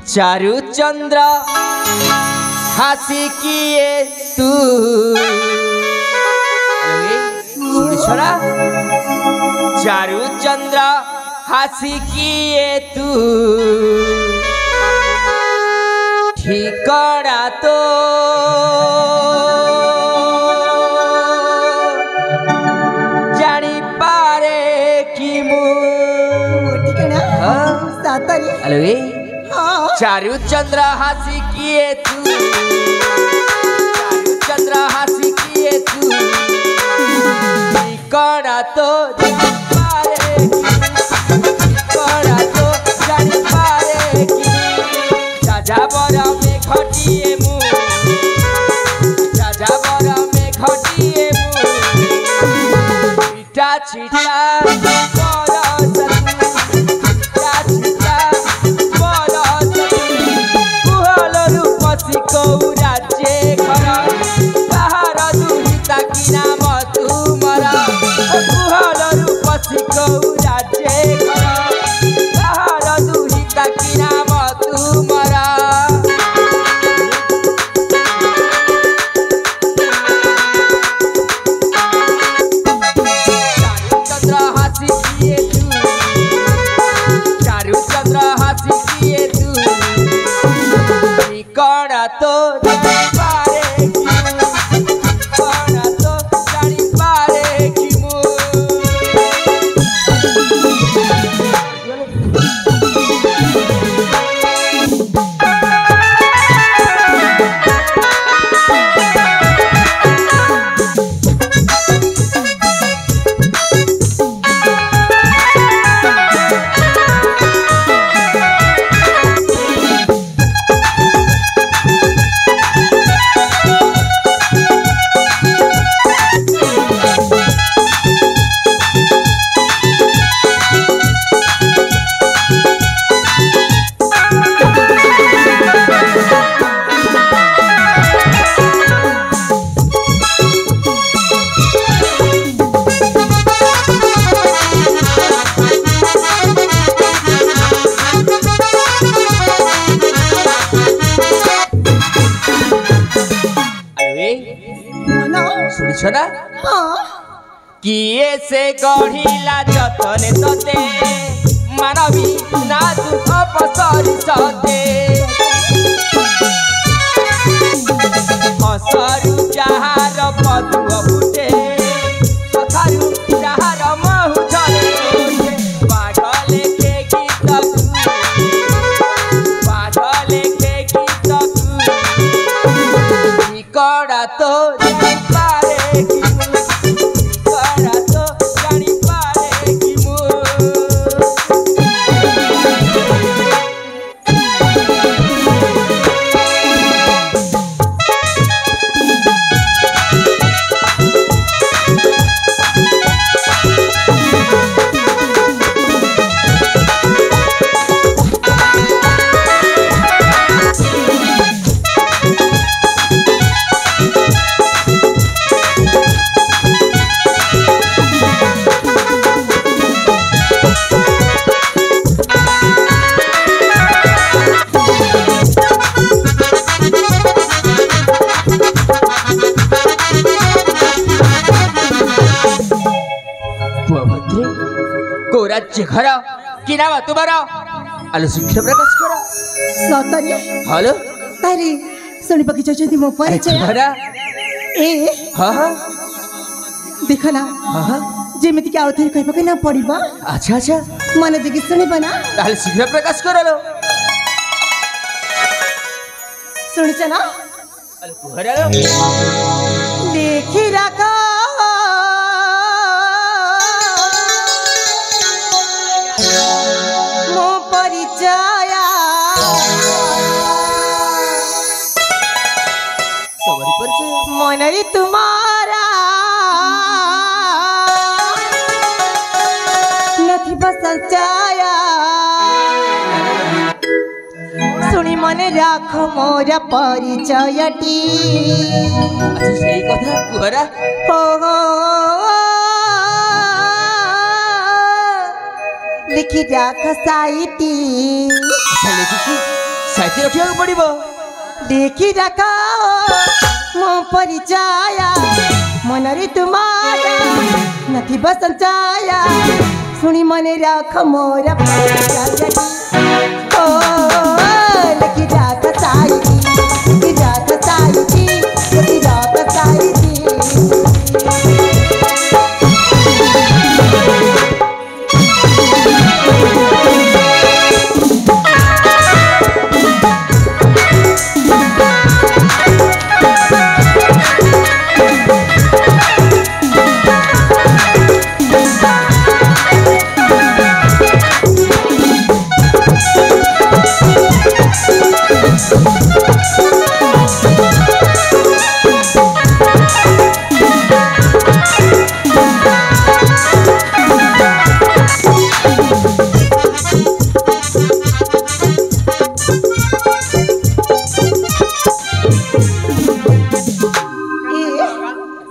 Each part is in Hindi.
चारु चंद्र हासी किए तू छोड़ा चारु चंद्र हासी किए तू ठिकड़ा तो जानी पारे कि मु हेलो चारु चंद्र हासी किए तू चारु चंद्र हासी किए तू ठिकड़ा तो जानी पारे कि जाजाबर में घटिए मु जाजाबर में घटिए मु छिटा छिटा सुना किए से गढ़िला जतने तते मानवी ना दुख पसरी सते असरु जहार पदुव फुटे कथारु जहार महु झले पागले के गीत पागले के गीत ठिकड़ा तो राज्य घर कि नाम तुम्हारा आलो शीघ्र प्रकाश करो सतरे हेलो तारी सुनि पकी चाहती मो परिचय ए हां हां देखला हां हां जेमिति कि आउथै कहि पके ना पड़िबा अच्छा अच्छा मन देखि सुनि बना ताले शीघ्र प्रकाश करलो सुनि छना आलो कुहरालो देखि राखा मनरी तुम्हारा नथी बसचाया सुनी मने राख मोरा परिचयटी अच्छा सही कथा कुहरा हो लिखी राख साइटी अच्छा लिखी साइती रखिବାକୁ ପଡିବ। देखी रखा मो परिचय मनरे तुम्हारा नथी बसंचाया सुनी मने रख मोर परिचय ओ देखी रखा साइती देखी रखा साइती देखी रखा साइती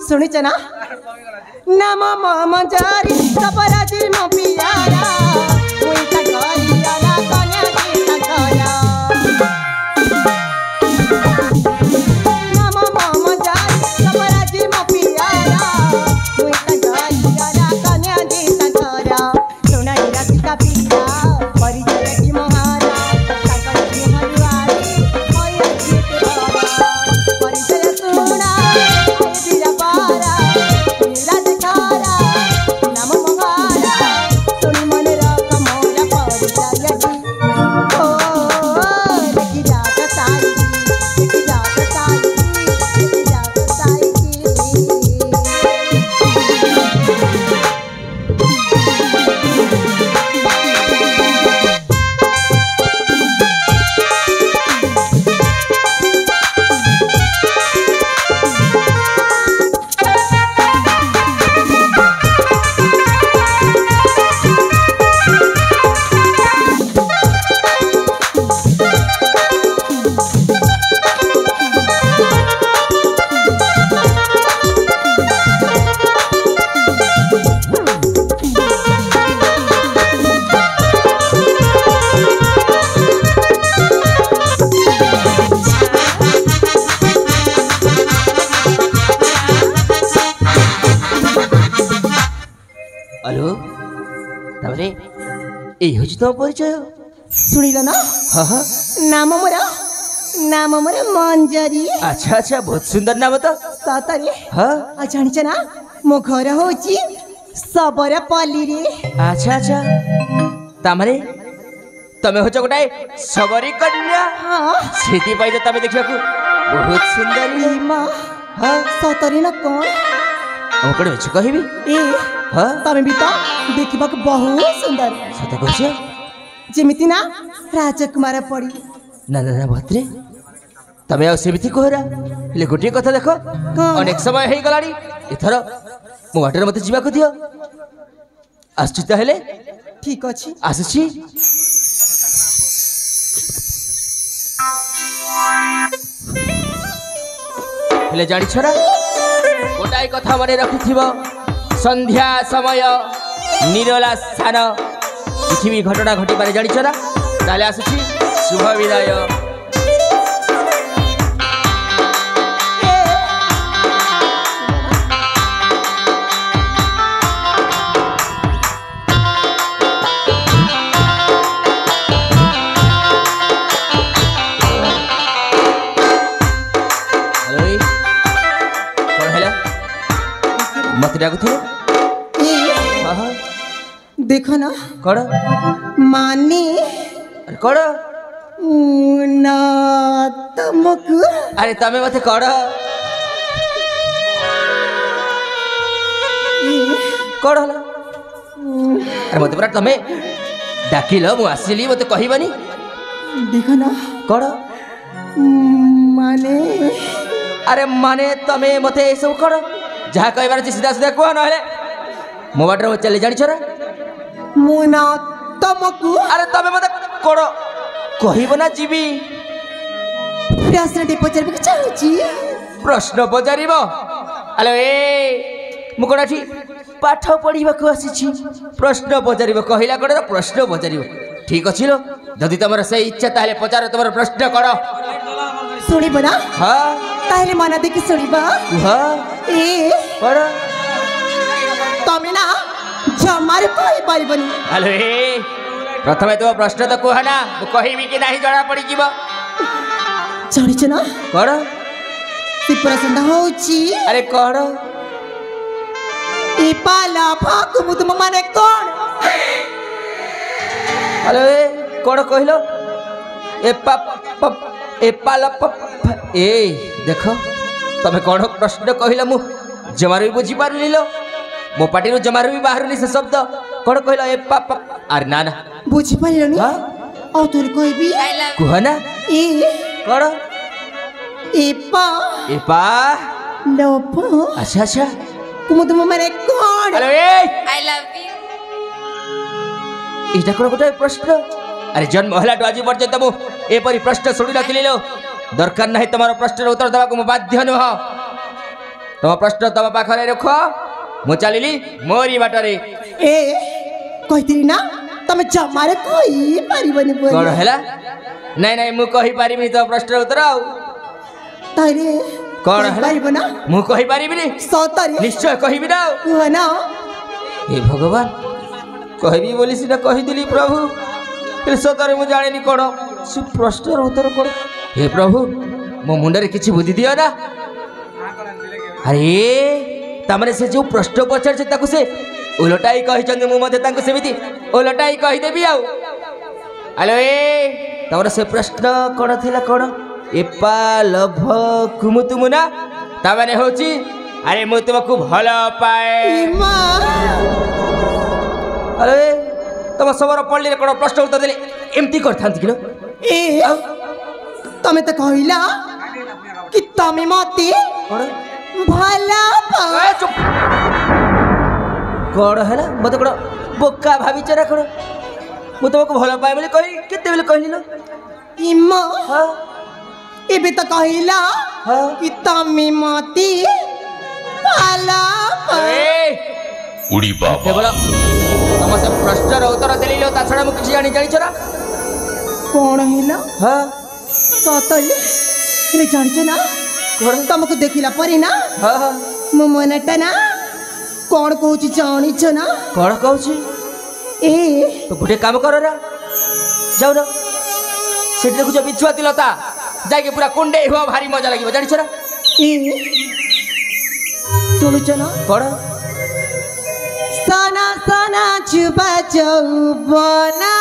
सुनिच ना नम मम जारी सपराजी मो पियारा कोई ता गरिया ना कन्या की तकया नम मम जारी सपराजी मो पियारा कोई ता गरिया ना कन्या की तकया सुनाई रखता पिया परिचय की महारा सकल की हलवारी होय जीत बाबा परिचय सुना हेलो ताबरे ए होची तो परिचय सुनिल ना हाँ हाँ नाम मोर मंजरी अच्छा अच्छा बहुत सुंदर नाम तो सतरे हाँ आ जानिछ ना मो घर होची सबरा पल्ली रे अच्छा अच्छा तामरे तमे होच गोटाए सबरी कन्या हाँ सेती पाई तमे देखिया को बहुत सुंदर माँ हाँ सतरे ना कौन हम कड़े छ कहिबी ए हाँ तमे भी तो देखिबा को बहुत सुंदर सत कहछ जेमिति ना राजकुमार पड़ी ना ना ना भद्रे तमे आ सेमिति कहरा ले गोटे कथा देखो अनेक समय हे गलाडी एथर मो वाटर मते जीवा को दियो आश्चित हेले ठीक अछि आसछि हेले जानी छरा गोटाई कथा मने रखिथिबो संध्या समय निरोला स्थान पृथ्वी घटना घटी पारे जानी छरा ताले आसछि शुभ विदाय मत डाकु थे देखो ना कड़ माने कड़ ना तुमको अरे तमे मते कड़ कड़ हला अरे मते पूरा तमे डाकिल मु आसिली मते कहिबानी देखो ना कड़ माने अरे माने तमे मते ए सब कड़ जहाँ कहबार अछि सीधा सीधा कह नहले मो बाटर चले जानी छोरा मुना तुमको अरे तमे मते कड़ कहिबो ना जीवी प्रश्न टे पचार चाहूची प्रश्न पचारिबो हेलो ए मु कोना ठी पाठ पढ़िबा को आसीछि प्रश्न पचारिबो कहिला कोडर प्रश्न पचारिबो ठीक अछि लो যদি তোমার সেই ইচ্ছা তাহলে পচার তোমার প্রশ্ন কর। শুনিব না হ্যাঁ তাহলে মন দেখি শুনিব। হ্যাঁ এ কর। তুমি না জমার কই পারিবনি। হ্যালো এ প্রথমে তোমার প্রশ্ন তো কুহ না, ମୁଁ କହିବି କି ନାହିଁ ଜଣା ପଡ଼ିଯିବ। ଜାଣିଛ ନା କଣ? ସେ ପ୍ରଶ୍ନ ହଉଛି ଆରେ କଣ? ଏ ପାଲା ଭାକୁ ମୁଁ ତୁମ ମାନେ କଣ? ହ୍ୟାଲୋ ଏ କଣ କହିଲ? ଏପାଲ ଏ ଦେଖ ତମେ କଣ ପ୍ରଶ୍ନ କହିଲ ମୁଁ ଜମାରୁ ବି ବୁଝିପାରୁନି ଲୋ, ମୋ ପାଟିରୁ ଜମାରୁ ବି ବାହାରୁନି ସେ ଶବ୍ଦ। କଣ କହିଲ? ଆରେ ନା ନା ବୁଝିପାରିଲନି? ଆଉ ତୋର କହିବି କୁହ ନା। ଏ କଣ? ଏପା ଏପା ଲୋପ ଆଚ୍ଛା ଆଚ୍ଛା। ମୁଁ ତୁମ ମାନେ କଣ? ହ୍ୟାଲୋ ଏ ଆଇ ଲଭ ୟୁ। ଏଇଟା କଣ ଗୋଟେ ପ୍ରଶ୍ନ? ଆରେ ଜନ୍ମ ହେଲାଠୁ ଆଜି ପର୍ଯ୍ୟନ୍ତ ମୁଁ ଏପରି ପ୍ରଶ୍ନ ଶୁଣି ନଥିଲି ଲୋ। ଦରକାର ନାହିଁ ତମର ପ୍ରଶ୍ନର ଉତ୍ତର ଦେବାକୁ ମୁଁ ବାଧ୍ୟ ନୁହଁ। ତମ ପ୍ରଶ୍ନ ତମ ପାଖରେ ରଖ, ମୁଁ ଚାଲିଲି ମୋରି ବାଟରେ। ଏ କହିଥିଲି ନା ତମେ ଜମାରେ କହିପାରିବନି ବୋଲି। କଣ ହେଲା? ନାଇଁ ନାଇଁ ମୁଁ କହିପାରିବିନି ତମ ପ୍ରଶ୍ନର ଉତ୍ତର। ଆଉ ତାହେଲେ କଣ ହେଲା? କହିପାରିବ ନା? ମୁଁ କହିପାରିବିନି, ସତରେ ନିଶ୍ଚୟ କହିବି ନା। ଆଉ କୁହ ନା। ହେ ଭଗବାନ, କହିବି ବୋଲି ସିନା କହିଥିଲି ପ୍ରଭୁ, ହେଲେ ସତରେ ମୁଁ ଜାଣିନି କଣ ସେ ପ୍ରଶ୍ନର ଉତ୍ତର କଣ। ହେ ପ୍ରଭୁ ମୋ ମୁଣ୍ଡରେ କିଛି ବୁଦ୍ଧି ଦିଅ ନା। ଆରେ ତାମାନେ ସେ ଯୋଉ ପ୍ରଶ୍ନ ପଚାରିছে ତାକୁ ସେ ଓଲଟାଇ କହିଛନ୍ତି, ମୁଁ ମଧ୍ୟ ତାଙ୍କୁ ସେମିତି ଓଲଟାଇ କହିଦେବି। ଆଉ ହ୍ୟାଲୋ ଏ ତମର ସେ ପ୍ରଶ୍ନ କଣ ଥିଲା? କଣ? ଏପା ଲଭ କୁମୁତୁମୁ ନା, ତାମାନେ ହଉଛି ଆରେ ମୁଁ ତୁମକୁ ଭଲ ପାଏ। ମା ଆରେ ତମ ସମର ପଲ୍ଲୀରେ କଣ ପ୍ରଶ୍ନ ଉତ୍ତର ଦେଲେ ଏମିତି କରିଥାନ୍ତି କି? ଏ ତମେ ତ କହିଲା କି ତମେ ମତେ କଣ ଭଲ ପାଅ। କଣ ହେଲା? ମତେ କଣ ବୋକା ଭାବିଛ ନା କଣ? ମୁଁ ତମକୁ ଭଲ ପାଏ ବୋଲି କହିଲି, କେତେବେଳେ କହିଲି ଲୋ? ଇମ ହଁ ଏବେ ତ କହିଲା ହଁ। କି ତମେ ମତେ ଭଲ ପାଅ। କେବଳ ତମ ସେ ପ୍ରଶ୍ନର ଉତ୍ତର ଦେଲି ଲୋ, ତା ଛଡା ମୁଁ କିଛି ଜାଣିଛ ନା? କଣ ହେଲା? ହଁ ସତରେ ହେଲେ ଜାଣିଛ ନା କଣ? ତମକୁ ଦେଖିଲା ପରେ ନା ହଁ ହଁ ମୋ ମନଟା ନା କଣ କହୁଛି ଜାଣିଛ ନା? କଣ କହୁଛି? ଏ ତ ଗୋଟେ କାମ କର ନା, ଯାଉନ ସେଠି ଦେଖୁଛ ବିଛୁଆତି ଲତା, ଯାଇକି ପୁରା କୁଣ୍ଡେଇ ହୁଅ, ଭାରି ମଜା ଲାଗିବ ଜାଣିଛ ନା? ଏ ଶୁଣୁଛ ନା? କଣ? ସନା ସନା ଚୁପା ଚୌବନା